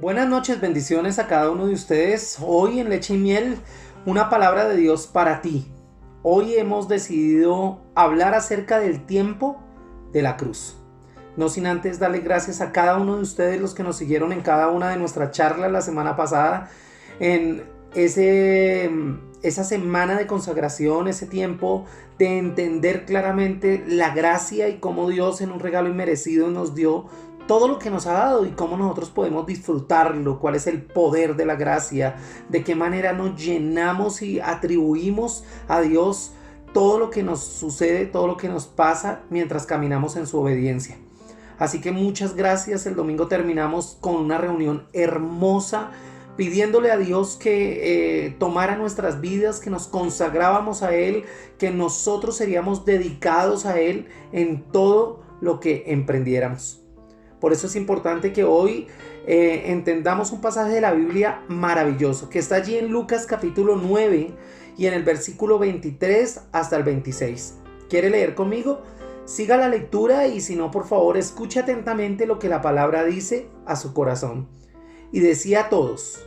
Buenas noches, bendiciones a cada uno de ustedes. Hoy en Leche y Miel, una palabra de Dios para ti. Hoy hemos decidido hablar acerca del tiempo de la cruz. No sin antes darle gracias a cada uno de ustedes, los que nos siguieron en cada una de nuestras charlas la semana pasada, en esa semana de consagración, ese tiempo de entender claramente la gracia y cómo Dios en un regalo inmerecido nos dio todo lo que nos ha dado y cómo nosotros podemos disfrutarlo, cuál es el poder de la gracia, de qué manera nos llenamos y atribuimos a Dios todo lo que nos sucede, todo lo que nos pasa mientras caminamos en su obediencia. Así que muchas gracias. El domingo terminamos con una reunión hermosa, pidiéndole a Dios que tomara nuestras vidas, que nos consagrábamos a Él, que nosotros seríamos dedicados a Él en todo lo que emprendiéramos. Por eso es importante que hoy entendamos un pasaje de la Biblia maravilloso, que está allí en Lucas capítulo 9 y en el versículo 23 hasta el 26. ¿Quiere leer conmigo? Siga la lectura y si no, por favor, escuche atentamente lo que la palabra dice a su corazón. Y decía a todos: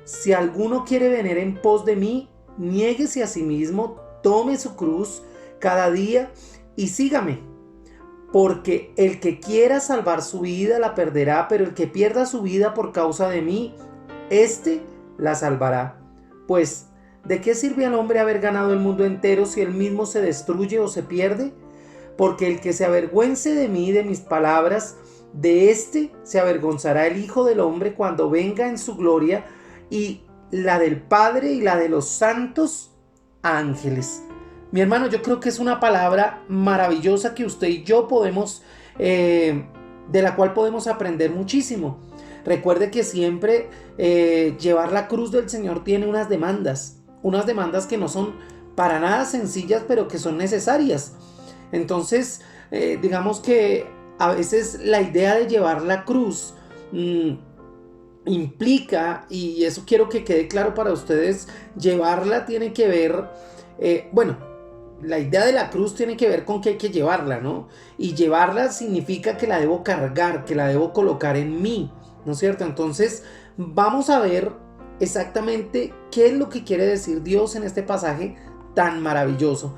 si alguno quiere venir en pos de mí, niéguese a sí mismo, tome su cruz cada día y sígame. Porque el que quiera salvar su vida la perderá, pero el que pierda su vida por causa de mí, éste la salvará. Pues, ¿de qué sirve al hombre haber ganado el mundo entero si él mismo se destruye o se pierde? Porque el que se avergüence de mí y de mis palabras, de éste se avergonzará el Hijo del Hombre cuando venga en su gloria y la del Padre y la de los santos ángeles. Mi hermano, yo creo que es una palabra maravillosa que usted y yo podemos, de la cual podemos aprender muchísimo. Recuerde que siempre llevar la cruz del Señor tiene unas demandas que no son para nada sencillas, pero que son necesarias. Entonces, digamos que a veces la idea de llevar la cruz implica, y eso quiero que quede claro para ustedes, llevarla tiene que ver, la idea de la cruz tiene que ver con que hay que llevarla, ¿no? Y llevarla significa que la debo cargar, que la debo colocar en mí, ¿no es cierto? Entonces, vamos a ver exactamente qué es lo que quiere decir Dios en este pasaje tan maravilloso.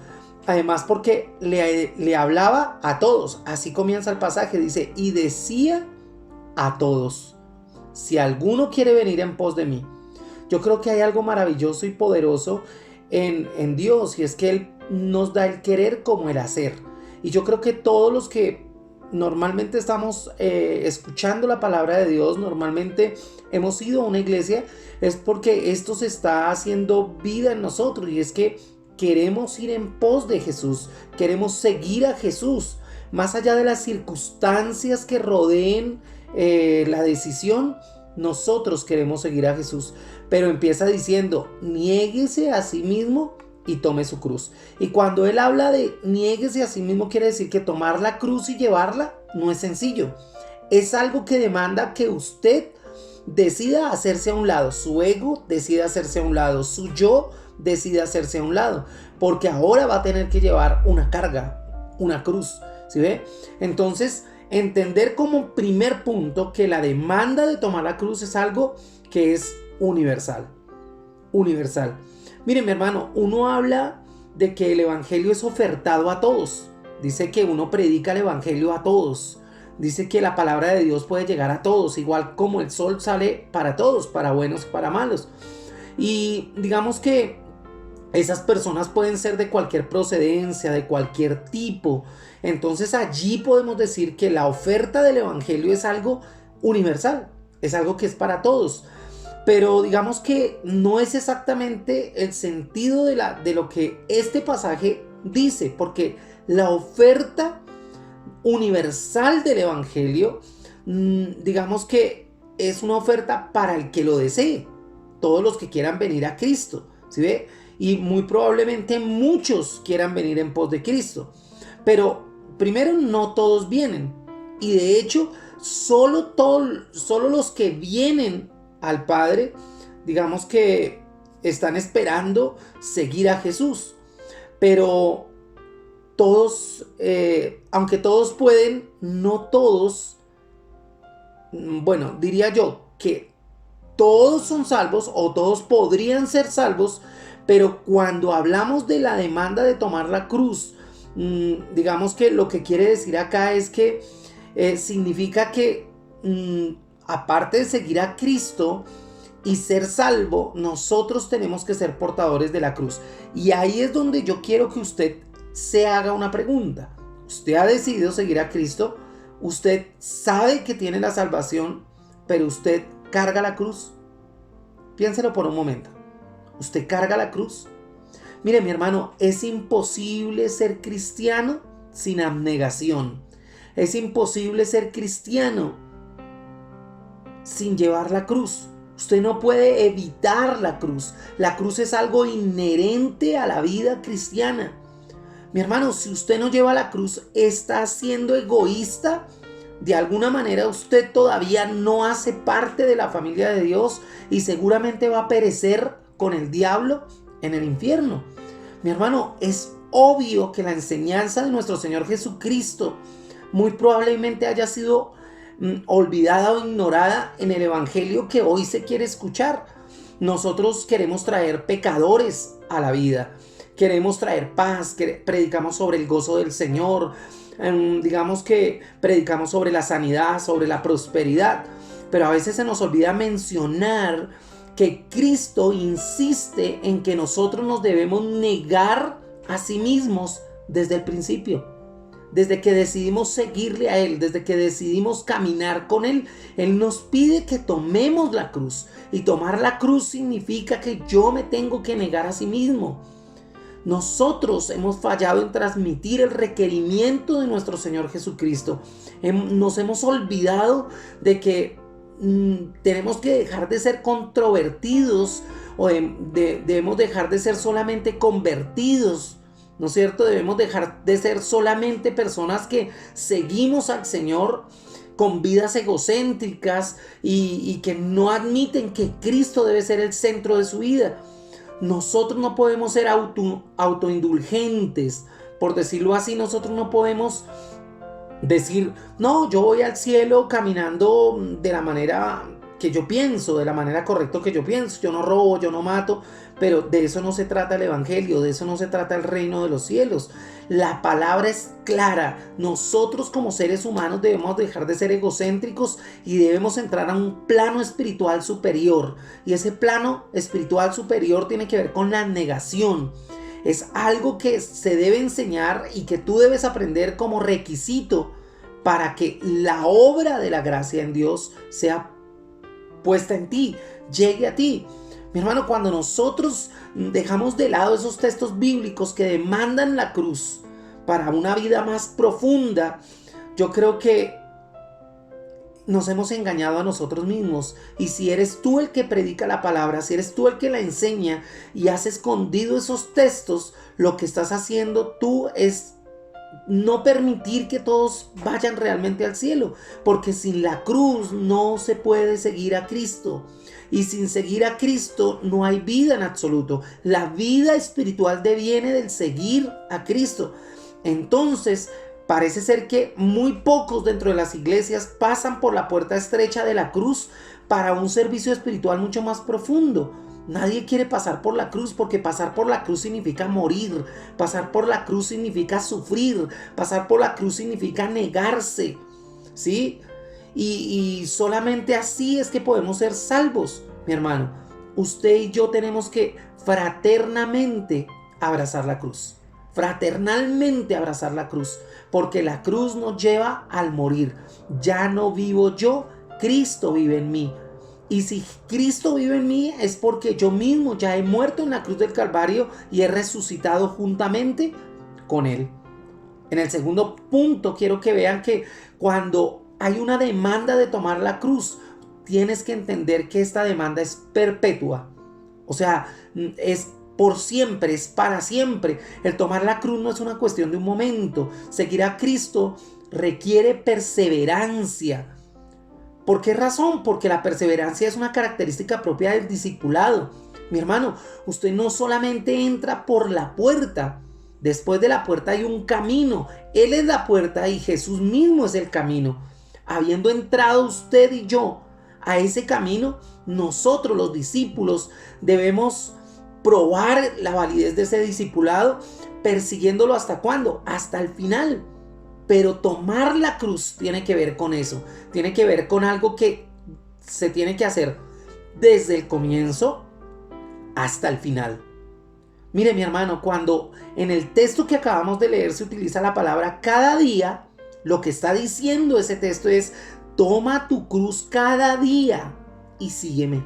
Además, porque le hablaba a todos. Así comienza el pasaje, dice: y decía a todos: si alguno quiere venir en pos de mí. Yo creo que hay algo maravilloso y poderoso en Dios, y es que Él nos da el querer como el hacer. Y yo creo que todos los que normalmente estamos escuchando la palabra de Dios, normalmente hemos ido a una iglesia, es porque esto se está haciendo vida en nosotros, y es que queremos ir en pos de Jesús, queremos seguir a Jesús, más allá de las circunstancias que rodeen la decisión. Nosotros queremos seguir a Jesús, pero empieza diciendo: niéguese a sí mismo y tome su cruz. Y cuando él habla de niéguese a sí mismo, quiere decir que tomar la cruz y llevarla no es sencillo. Es algo que demanda que usted decida hacerse a un lado, su ego decida hacerse a un lado, su yo decida hacerse a un lado, porque ahora va a tener que llevar una carga, una cruz, ¿sí ve? Entonces, entender como primer punto que la demanda de tomar la cruz es algo que es universal. Universal. Miren, mi hermano, uno habla de que el evangelio es ofertado a todos. Dice que uno predica el evangelio a todos. Dice que la palabra de Dios puede llegar a todos, igual como el sol sale para todos, para buenos y para malos. Y digamos que esas personas pueden ser de cualquier procedencia, de cualquier tipo. Entonces allí podemos decir que la oferta del evangelio es algo universal, es algo que es para todos. Pero digamos que no es exactamente el sentido de lo que este pasaje dice, porque la oferta universal del evangelio, digamos que es una oferta para el que lo desee, todos los que quieran venir a Cristo, ¿sí ve? Y muy probablemente muchos quieran venir en pos de Cristo, pero primero no todos vienen, y de hecho solo los que vienen al Padre, digamos que están esperando seguir a Jesús, pero todos, aunque todos pueden, no todos, bueno, diría yo que todos son salvos o todos podrían ser salvos, pero cuando hablamos de la demanda de tomar la cruz, digamos que lo que quiere decir acá es que significa que aparte de seguir a Cristo y ser salvo, nosotros tenemos que ser portadores de la cruz. Y ahí es donde yo quiero que usted se haga una pregunta. Usted ha decidido seguir a Cristo, usted sabe que tiene la salvación, pero usted carga la cruz. Piénselo por un momento. ¿Usted carga la cruz? Mire, mi hermano, es imposible ser cristiano sin abnegación. Es imposible ser cristiano sin llevar la cruz. Usted no puede evitar la cruz. La cruz es algo inherente a la vida cristiana. Mi hermano, si usted no lleva la cruz, está siendo egoísta. De alguna manera usted todavía no hace parte de la familia de Dios y seguramente va a perecer con el diablo en el infierno. Mi hermano, es obvio que la enseñanza de nuestro Señor Jesucristo muy probablemente haya sido olvidada o ignorada en el evangelio que hoy se quiere escuchar. Nosotros queremos traer pecadores a la vida, queremos traer paz, predicamos sobre el gozo del Señor, digamos que predicamos sobre la sanidad, sobre la prosperidad, pero a veces se nos olvida mencionar que Cristo insiste en que nosotros nos debemos negar a sí mismos desde el principio. Desde que decidimos seguirle a Él, desde que decidimos caminar con Él, Él nos pide que tomemos la cruz. Y tomar la cruz significa que yo me tengo que negar a sí mismo. Nosotros hemos fallado en transmitir el requerimiento de nuestro Señor Jesucristo. Nos hemos olvidado de que tenemos que dejar de ser controvertidos o debemos dejar de ser solamente convertidos. ¿No es cierto? Debemos dejar de ser solamente personas que seguimos al Señor con vidas egocéntricas y que no admiten que Cristo debe ser el centro de su vida. Nosotros no podemos ser autoindulgentes, por decirlo así. Nosotros no podemos decir, no, yo voy al cielo caminando de la manera que yo pienso, de la manera correcta que yo pienso. Yo no robo, yo no mato, pero de eso no se trata el evangelio, de eso no se trata el reino de los cielos. La palabra es clara. Nosotros como seres humanos debemos dejar de ser egocéntricos y debemos entrar a un plano espiritual superior. Y ese plano espiritual superior tiene que ver con la negación. Es algo que se debe enseñar y que tú debes aprender como requisito para que la obra de la gracia en Dios sea puesta en ti, llegue a ti. Mi hermano, cuando nosotros dejamos de lado esos textos bíblicos que demandan la cruz para una vida más profunda, yo creo que nos hemos engañado a nosotros mismos. Y si eres tú el que predica la palabra, si eres tú el que la enseña y has escondido esos textos, lo que estás haciendo tú es no permitir que todos vayan realmente al cielo, porque sin la cruz no se puede seguir a Cristo, y sin seguir a Cristo no hay vida en absoluto. La vida espiritual deviene del seguir a Cristo. Entonces parece ser que muy pocos dentro de las iglesias pasan por la puerta estrecha de la cruz para un servicio espiritual mucho más profundo. Nadie quiere pasar por la cruz, porque pasar por la cruz significa morir, pasar por la cruz significa sufrir, pasar por la cruz significa negarse, ¿sí? Y solamente así es que podemos ser salvos, mi hermano. Usted y yo tenemos que fraternamente abrazar la cruz, fraternalmente abrazar la cruz, porque la cruz nos lleva al morir. Ya no vivo yo, Cristo vive en mí. Y si Cristo vive en mí es porque yo mismo ya he muerto en la cruz del Calvario y he resucitado juntamente con Él. En el segundo punto quiero que vean que cuando hay una demanda de tomar la cruz, tienes que entender que esta demanda es perpetua. O sea, es por siempre, es para siempre. El tomar la cruz no es una cuestión de un momento. Seguir a Cristo requiere perseverancia. ¿Por qué razón? Porque la perseverancia es una característica propia del discipulado. Mi hermano, usted no solamente entra por la puerta. Después de la puerta hay un camino. Él es la puerta y Jesús mismo es el camino. Habiendo entrado usted y yo a ese camino, nosotros los discípulos debemos probar la validez de ese discipulado, persiguiéndolo ¿hasta cuándo? Hasta el final. Pero tomar la cruz tiene que ver con eso, tiene que ver con algo que se tiene que hacer desde el comienzo hasta el final. Mire, mi hermano, cuando en el texto que acabamos de leer se utiliza la palabra cada día, lo que está diciendo ese texto es: toma tu cruz cada día y sígueme.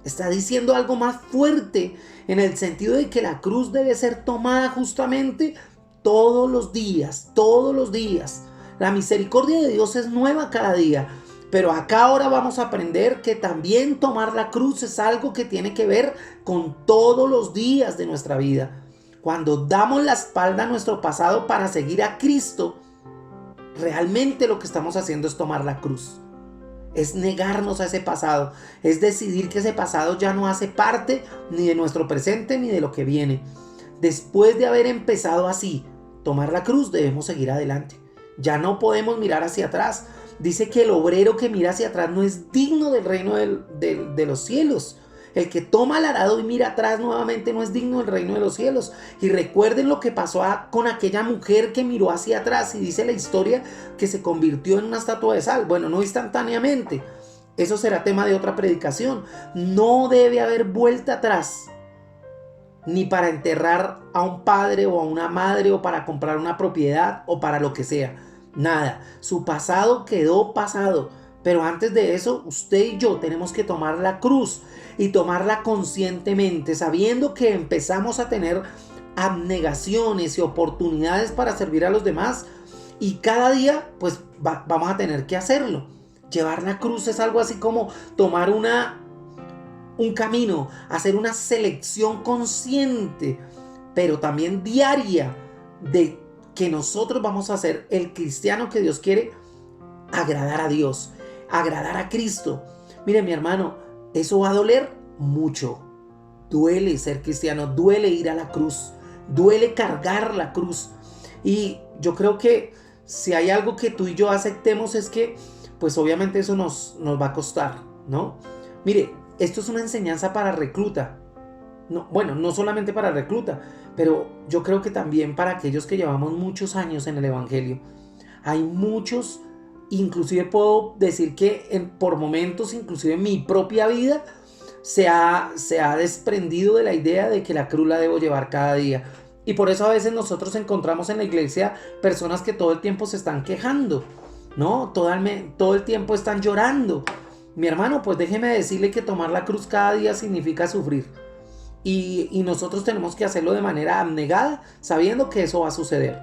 Está diciendo algo más fuerte, en el sentido de que la cruz debe ser tomada justamente todos los días, todos los días. La misericordia de Dios es nueva cada día. Pero acá ahora vamos a aprender que también tomar la cruz es algo que tiene que ver con todos los días de nuestra vida. Cuando damos la espalda a nuestro pasado para seguir a Cristo, realmente lo que estamos haciendo es tomar la cruz. Es negarnos a ese pasado. Es decidir que ese pasado ya no hace parte ni de nuestro presente ni de lo que viene. Después de haber empezado así, tomar la cruz, debemos seguir adelante. Ya no podemos mirar hacia atrás. Dice que el obrero que mira hacia atrás no es digno del reino de los cielos. El que toma el arado y mira atrás nuevamente no es digno del reino de los cielos. Y recuerden lo que pasó con aquella mujer que miró hacia atrás, y dice la historia que se convirtió en una estatua de sal. Bueno, no instantáneamente. Eso será tema de otra predicación. No debe haber vuelta atrás. Ni para enterrar a un padre o a una madre, o para comprar una propiedad, o para lo que sea. Nada, su pasado quedó pasado. Pero antes de eso, usted y yo tenemos que tomar la cruz, y tomarla conscientemente, sabiendo que empezamos a tener abnegaciones y oportunidades para servir a los demás, y cada día pues vamos a tener que hacerlo. Llevar la cruz es algo así como tomar un camino, hacer una selección consciente, pero también diaria, de que nosotros vamos a ser el cristiano que Dios quiere: agradar a Dios, agradar a Cristo. Mire, mi hermano, eso va a doler mucho. Duele ser cristiano, duele ir a la cruz, duele cargar la cruz. Y yo creo que si hay algo que tú y yo aceptemos, es que pues obviamente eso nos va a costar, ¿no? Mire, esto es una enseñanza para recluta. No, bueno, no solamente para recluta, pero yo creo que también para aquellos que llevamos muchos años en el evangelio. Hay muchos, inclusive puedo decir que por momentos, inclusive en mi propia vida, se ha desprendido de la idea de que la cruz la debo llevar cada día. Y por eso a veces nosotros encontramos en la iglesia personas que todo el tiempo se están quejando, ¿no? Todo el tiempo están llorando. Mi hermano, pues déjeme decirle que tomar la cruz cada día significa sufrir. Y nosotros tenemos que hacerlo de manera abnegada, sabiendo que eso va a suceder.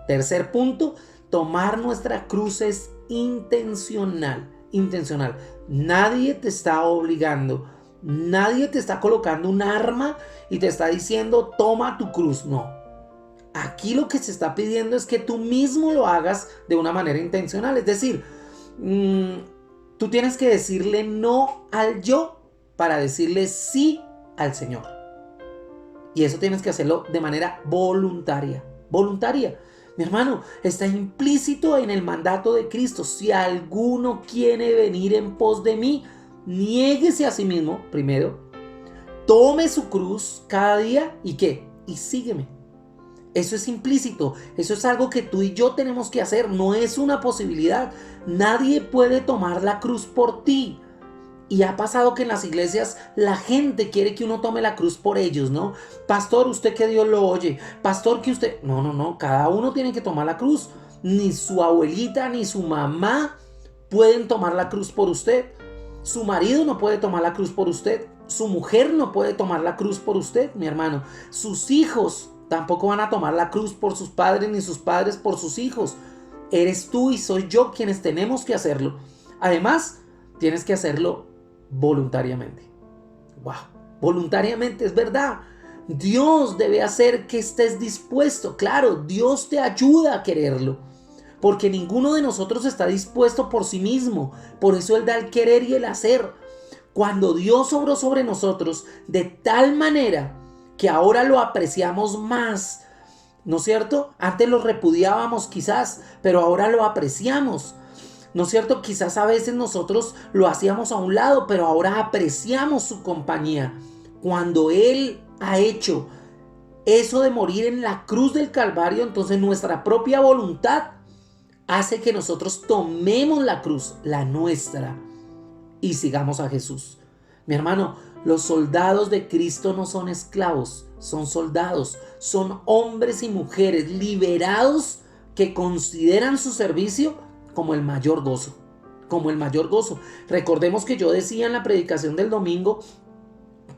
Tercer punto: tomar nuestra cruz es intencional. Intencional. Nadie te está obligando. Nadie te está colocando un arma y te está diciendo: toma tu cruz. No. Aquí lo que se está pidiendo es que tú mismo lo hagas de una manera intencional. Es decir, tú tienes que decirle no al yo para decirle sí al Señor. Y eso tienes que hacerlo de manera voluntaria. Voluntaria. Mi hermano, está implícito en el mandato de Cristo: si alguno quiere venir en pos de mí, niéguese a sí mismo primero, tome su cruz cada día y ¿qué? Y sígueme. Eso es implícito, eso es algo que tú y yo tenemos que hacer, no es una posibilidad. Nadie puede tomar la cruz por ti. Y ha pasado que en las iglesias la gente quiere que uno tome la cruz por ellos, ¿no? Pastor, usted que Dios lo oye. Pastor, que usted... No, cada uno tiene que tomar la cruz. Ni su abuelita ni su mamá pueden tomar la cruz por usted. Su marido no puede tomar la cruz por usted. Su mujer no puede tomar la cruz por usted, mi hermano. Sus hijos tampoco van a tomar la cruz por sus padres, ni sus padres por sus hijos. Eres tú y soy yo quienes tenemos que hacerlo. Además, tienes que hacerlo voluntariamente. Wow, voluntariamente, es verdad. Dios debe hacer que estés dispuesto. Claro, Dios te ayuda a quererlo, porque ninguno de nosotros está dispuesto por sí mismo. Por eso Él da el querer y el hacer. Cuando Dios obró sobre nosotros de tal manera que ahora lo apreciamos más, ¿no es cierto? Antes lo repudiábamos quizás, pero ahora lo apreciamos. ¿No es cierto? Quizás a veces nosotros lo hacíamos a un lado, pero ahora apreciamos su compañía. Cuando Él ha hecho eso de morir en la cruz del Calvario, entonces nuestra propia voluntad hace que nosotros tomemos la cruz, la nuestra, y sigamos a Jesús. Mi hermano, los soldados de Cristo no son esclavos, son soldados, son hombres y mujeres liberados que consideran su servicio como el mayor gozo, como el mayor gozo. Recordemos que yo decía en la predicación del domingo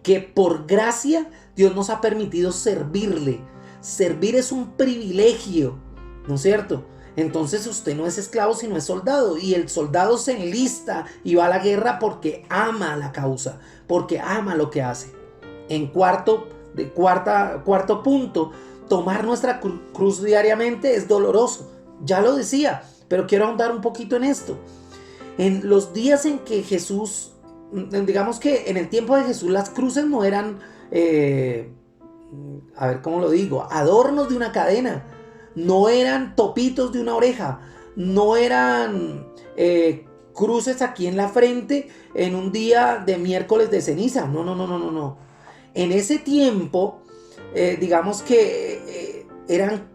que por gracia Dios nos ha permitido servirle. Servir es un privilegio, ¿no es cierto? Entonces usted no es esclavo sino es soldado, y el soldado se enlista y va a la guerra porque ama la causa, porque ama lo que hace. En cuarto punto, tomar nuestra cruz diariamente es doloroso. Ya lo decía, pero quiero ahondar un poquito en esto. En los días en que Jesús, digamos que en el tiempo de Jesús las cruces no eran, a ver cómo lo digo, adornos de una cadena, no eran topitos de una oreja, no eran cruces aquí en la frente en un día de miércoles de ceniza. No, no, no, no, no, no. En ese tiempo, digamos que eran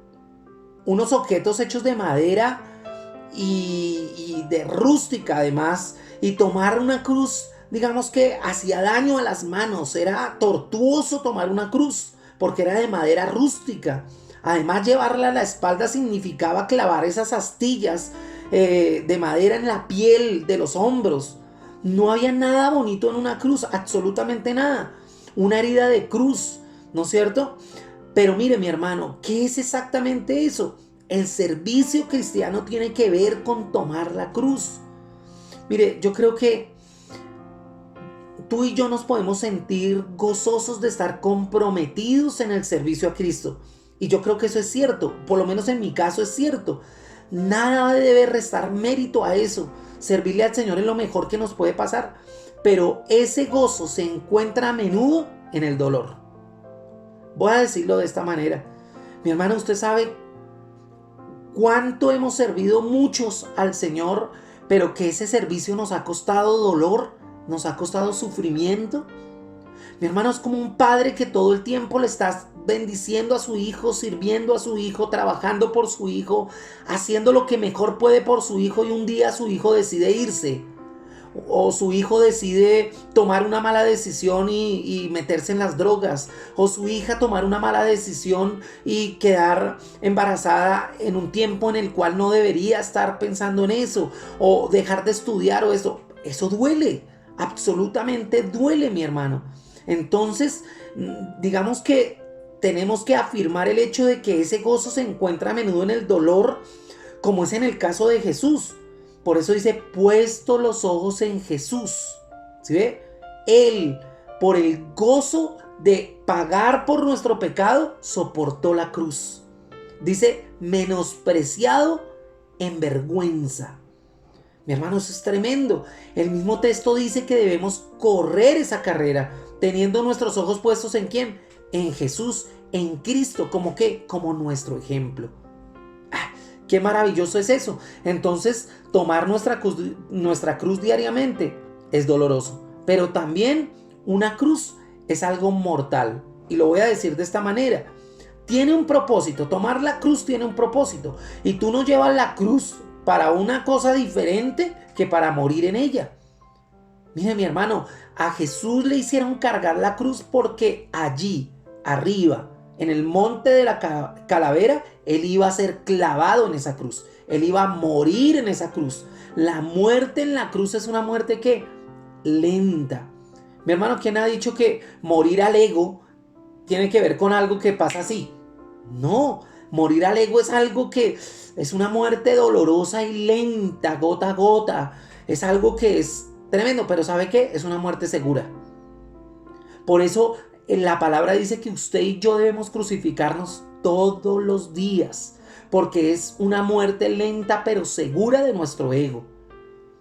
unos objetos hechos de madera y de rústica además, y tomar una cruz, digamos que hacía daño a las manos, era tortuoso tomar una cruz porque era de madera rústica. Además, llevarla a la espalda significaba clavar esas astillas de madera en la piel de los hombros. No había nada bonito en una cruz, absolutamente nada. Una herida de cruz, ¿no es cierto? Pero mire, mi hermano, ¿qué es exactamente eso? El servicio cristiano tiene que ver con tomar la cruz. Mire, yo creo que tú y yo nos podemos sentir gozosos de estar comprometidos en el servicio a Cristo. Y yo creo que eso es cierto, por lo menos en mi caso es cierto. Nada debe restar mérito a eso. Servirle al Señor es lo mejor que nos puede pasar. Pero ese gozo se encuentra a menudo en el dolor. Voy a decirlo de esta manera. Mi hermano, usted sabe cuánto hemos servido muchos al Señor, pero que ese servicio nos ha costado dolor, nos ha costado sufrimiento. Mi hermano, es como un padre que todo el tiempo le está bendiciendo a su hijo, sirviendo a su hijo, trabajando por su hijo, haciendo lo que mejor puede por su hijo, y un día su hijo decide irse. O su hijo decide tomar una mala decisión y meterse en las drogas. O su hija tomar una mala decisión y quedar embarazada en un tiempo en el cual no debería estar pensando en eso. O dejar de estudiar o eso. Eso duele. Absolutamente duele, mi hermano. Entonces, digamos que tenemos que afirmar el hecho de que ese gozo se encuentra a menudo en el dolor, como es en el caso de Jesús. Por eso dice, puesto los ojos en Jesús. ¿Sí ve? Él, por el gozo de pagar por nuestro pecado, soportó la cruz. Dice, menospreciado en vergüenza. Mi hermano, eso es tremendo. El mismo texto dice que debemos correr esa carrera, teniendo nuestros ojos puestos ¿en quién? En Jesús, en Cristo. ¿Cómo qué? Como nuestro ejemplo. Qué maravilloso es eso. Entonces, tomar nuestra cruz diariamente es doloroso. Pero también una cruz es algo mortal. Y lo voy a decir de esta manera. Tiene un propósito. Tomar la cruz tiene un propósito. Y tú no llevas la cruz para una cosa diferente que para morir en ella. Mire, mi hermano, a Jesús le hicieron cargar la cruz porque allí, arriba, en el monte de la calavera, Él iba a ser clavado en esa cruz. Él iba a morir en esa cruz. La muerte en la cruz es una muerte que lenta. Mi hermano, ¿quién ha dicho que morir al ego tiene que ver con algo que pasa así? No, morir al ego es algo que es una muerte dolorosa y lenta, gota a gota. Es algo que es tremendo, pero ¿sabe qué? Es una muerte segura. Por eso la palabra dice que usted y yo debemos crucificarnos todos los días, porque es una muerte lenta pero segura de nuestro ego.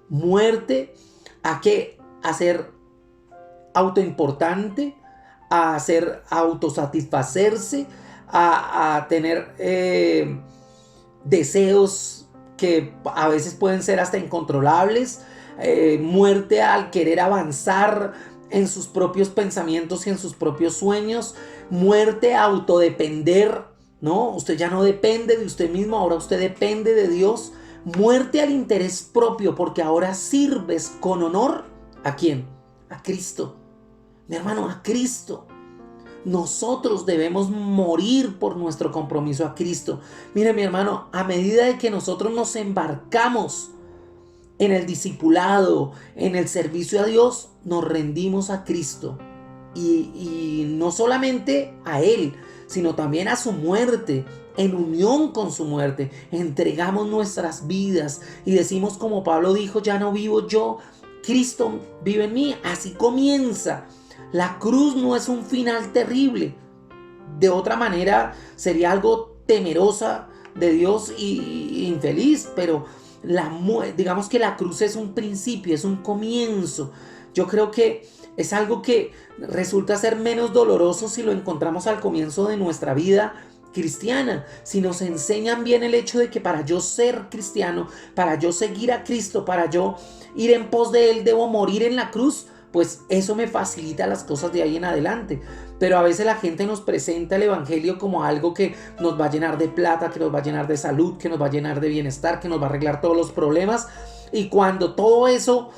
Muerte a qué? A ser autoimportante, a hacer autosatisfacerse, a tener deseos que a veces pueden ser hasta incontrolables, muerte al querer avanzar en sus propios pensamientos y en sus propios sueños, muerte a autodepender, ¿no? Usted ya no depende de usted mismo, ahora usted depende de Dios. Muerte al interés propio, porque ahora sirves con honor ¿a quién? A Cristo. Mi hermano, a Cristo. Nosotros debemos morir por nuestro compromiso a Cristo. Mire, mi hermano, a medida de que nosotros nos embarcamos en el discipulado, en el servicio a Dios, nos rendimos a Cristo. Y no solamente a Él, sino también a su muerte, en unión con su muerte. Entregamos nuestras vidas y decimos como Pablo dijo, ya no vivo yo, Cristo vive en mí. Así comienza. La cruz no es un final terrible. De otra manera sería algo temerosa de Dios y infeliz, pero digamos que la cruz es un principio, es un comienzo. Yo creo que es algo que resulta ser menos doloroso si lo encontramos al comienzo de nuestra vida cristiana. Si nos enseñan bien el hecho de que para yo ser cristiano, para yo seguir a Cristo, para yo ir en pos de Él, debo morir en la cruz, pues eso me facilita las cosas de ahí en adelante. Pero a veces la gente nos presenta el evangelio como algo que nos va a llenar de plata, que nos va a llenar de salud, que nos va a llenar de bienestar, que nos va a arreglar todos los problemas. Y cuando todo eso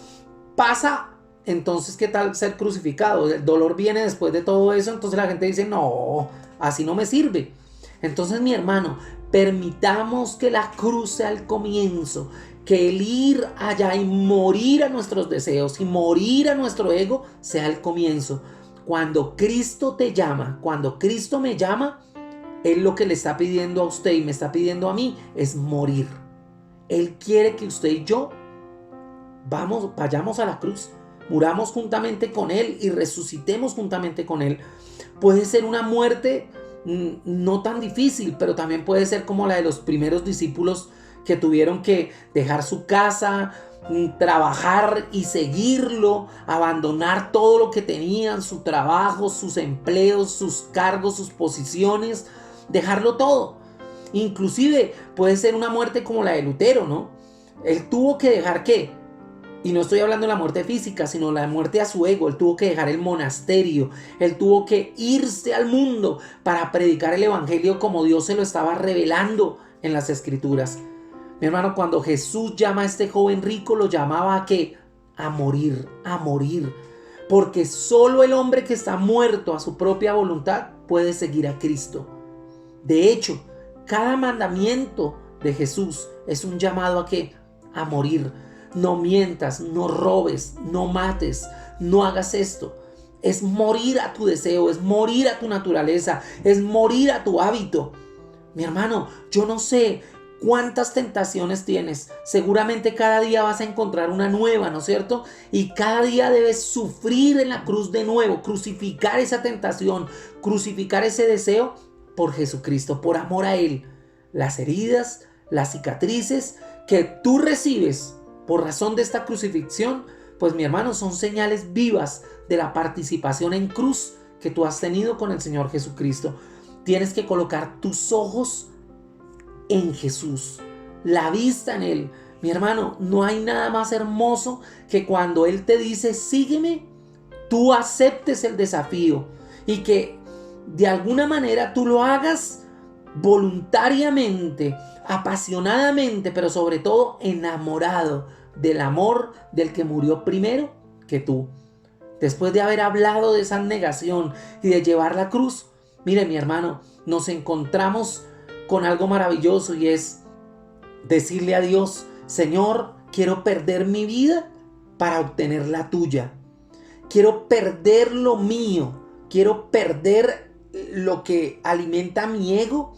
pasa, entonces ¿qué tal ser crucificado? El dolor viene después de todo eso, entonces la gente dice, no, así no me sirve. Entonces, mi hermano, permitamos que la cruz sea el comienzo, que el ir allá y morir a nuestros deseos y morir a nuestro ego sea el comienzo. Cuando Cristo te llama, cuando Cristo me llama, Él lo que le está pidiendo a usted y me está pidiendo a mí es morir. Él quiere que usted y yo vayamos a la cruz, muramos juntamente con Él y resucitemos juntamente con Él. Puede ser una muerte no tan difícil, pero también puede ser como la de los primeros discípulos que tuvieron que dejar su casa, trabajar y seguirlo, abandonar todo lo que tenían, su trabajo, sus empleos, sus cargos, sus posiciones, dejarlo todo. Inclusive puede ser una muerte como la de Lutero, ¿no? Él tuvo que dejar ¿qué? Y no estoy hablando de la muerte física, sino la muerte a su ego. Él tuvo que dejar el monasterio. Él tuvo que irse al mundo para predicar el evangelio como Dios se lo estaba revelando en las escrituras. Mi hermano, cuando Jesús llama a este joven rico, lo llamaba ¿a qué? A morir, a morir. Porque solo el hombre que está muerto a su propia voluntad puede seguir a Cristo. De hecho, cada mandamiento de Jesús es un llamado ¿a qué? A morir. No mientas, no robes, no mates, no hagas esto. Es morir a tu deseo, es morir a tu naturaleza, es morir a tu hábito. Mi hermano, yo no sé cuántas tentaciones tienes. Seguramente cada día vas a encontrar una nueva, ¿no es cierto? Y cada día debes sufrir en la cruz de nuevo, crucificar esa tentación, crucificar ese deseo por Jesucristo, por amor a Él. Las heridas, las cicatrices que tú recibes por razón de esta crucifixión, pues mi hermano, son señales vivas de la participación en cruz que tú has tenido con el Señor Jesucristo. Tienes que colocar tus ojos en Jesús, la vista en Él. Mi hermano, no hay nada más hermoso que cuando Él te dice, sígueme, tú aceptes el desafío y que de alguna manera tú lo hagas voluntariamente, apasionadamente, pero sobre todo enamorado del amor del que murió primero que tú. Después de haber hablado de esa negación y de llevar la cruz, mire mi hermano, nos encontramos con algo maravilloso y es decirle a Dios, Señor, quiero perder mi vida para obtener la tuya. Quiero perder lo mío, quiero perder lo que alimenta mi ego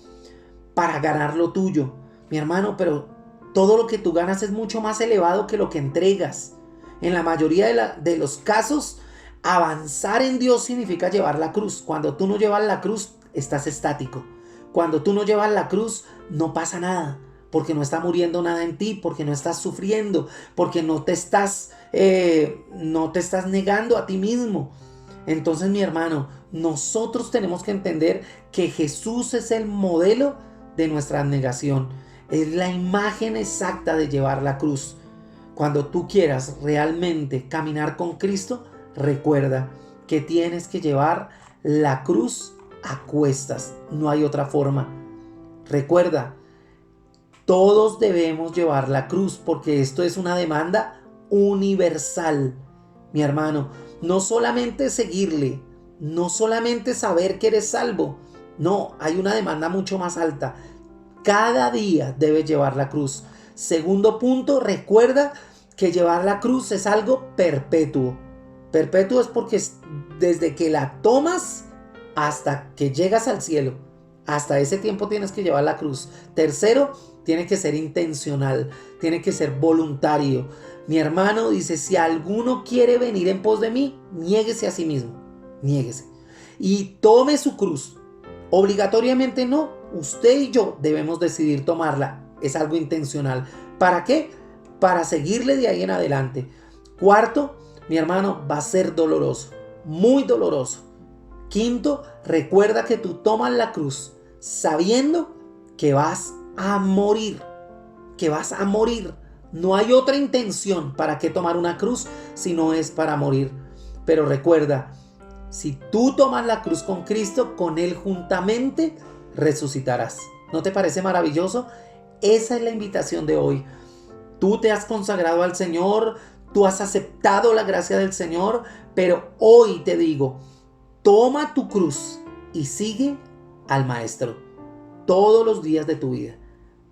para ganar lo tuyo. Mi hermano, pero todo lo que tú ganas es mucho más elevado que lo que entregas. En la mayoría de los casos, avanzar en Dios significa llevar la cruz. Cuando tú no llevas la cruz, estás estático. Cuando tú no llevas la cruz, no pasa nada. Porque no está muriendo nada en ti, porque no estás sufriendo, porque no te estás negando a ti mismo. Entonces, mi hermano, nosotros tenemos que entender que Jesús es el modelo de nuestra abnegación. es la imagen exacta de llevar la cruz. Cuando tú quieras realmente caminar con Cristo, recuerda que tienes que llevar la cruz a cuestas. No hay otra forma. Recuerda, todos debemos llevar la cruz porque esto es una demanda universal. Mi hermano, no solamente seguirle, no solamente saber que eres salvo. No, hay una demanda mucho más alta. Cada día debes llevar la cruz. Segundo punto, recuerda que llevar la cruz es algo perpetuo. Perpetuo es porque desde que la tomas hasta que llegas al cielo, hasta ese tiempo tienes que llevar la cruz. Tercero, tiene que ser intencional, tiene que ser voluntario. Mi hermano dice, si alguno quiere venir en pos de mí, niéguese a sí mismo, niéguese. Y tome su cruz. Obligatoriamente no, usted y yo debemos decidir tomarla. Es algo intencional. ¿Para qué? Para seguirle de ahí en adelante. Cuarto, mi hermano, va a ser doloroso, muy doloroso. Quinto, recuerda que tú tomas la cruz sabiendo que vas a morir, que vas a morir. No hay otra intención para qué tomar una cruz si no es para morir. Pero recuerda, si tú tomas la cruz con Cristo, con Él juntamente resucitarás. ¿No te parece maravilloso? Esa es la invitación de hoy. Tú te has consagrado al Señor, tú has aceptado la gracia del Señor, pero hoy te digo, toma tu cruz y sigue al Maestro todos los días de tu vida.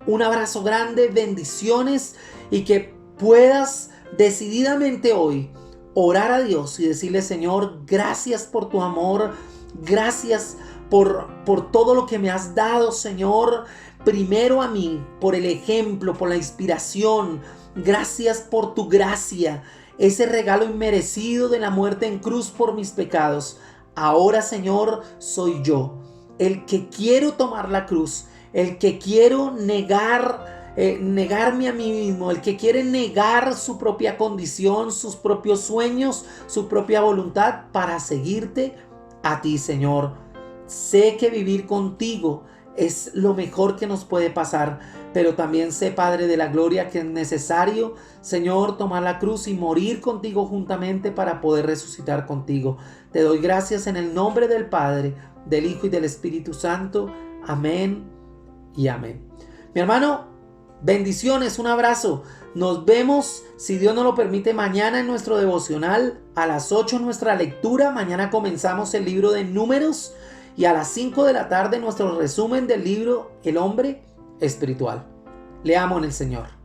Un abrazo grande, bendiciones y que puedas decididamente hoy orar a Dios y decirle, Señor, gracias por tu amor, gracias por todo lo que me has dado, Señor. Primero a mí, por el ejemplo, por la inspiración. Gracias por tu gracia, ese regalo inmerecido de la muerte en cruz por mis pecados. Ahora, Señor, soy yo, el que quiero tomar la cruz, el que quiero negarme a mí mismo, el que quiere negar su propia condición, sus propios sueños, su propia voluntad para seguirte a ti, Señor. Sé que vivir contigo es lo mejor que nos puede pasar, pero también sé, Padre de la gloria, que es necesario, Señor, tomar la cruz y morir contigo juntamente para poder resucitar contigo. Te doy gracias en el nombre del Padre, del Hijo y del Espíritu Santo. Amén y amén. Mi hermano, bendiciones, un abrazo. Nos vemos, si Dios nos lo permite, mañana en nuestro devocional. A las 8 en nuestra lectura. Mañana comenzamos el libro de Números. Y a las 5 de la tarde nuestro resumen del libro El hombre espiritual. Le amo en el Señor.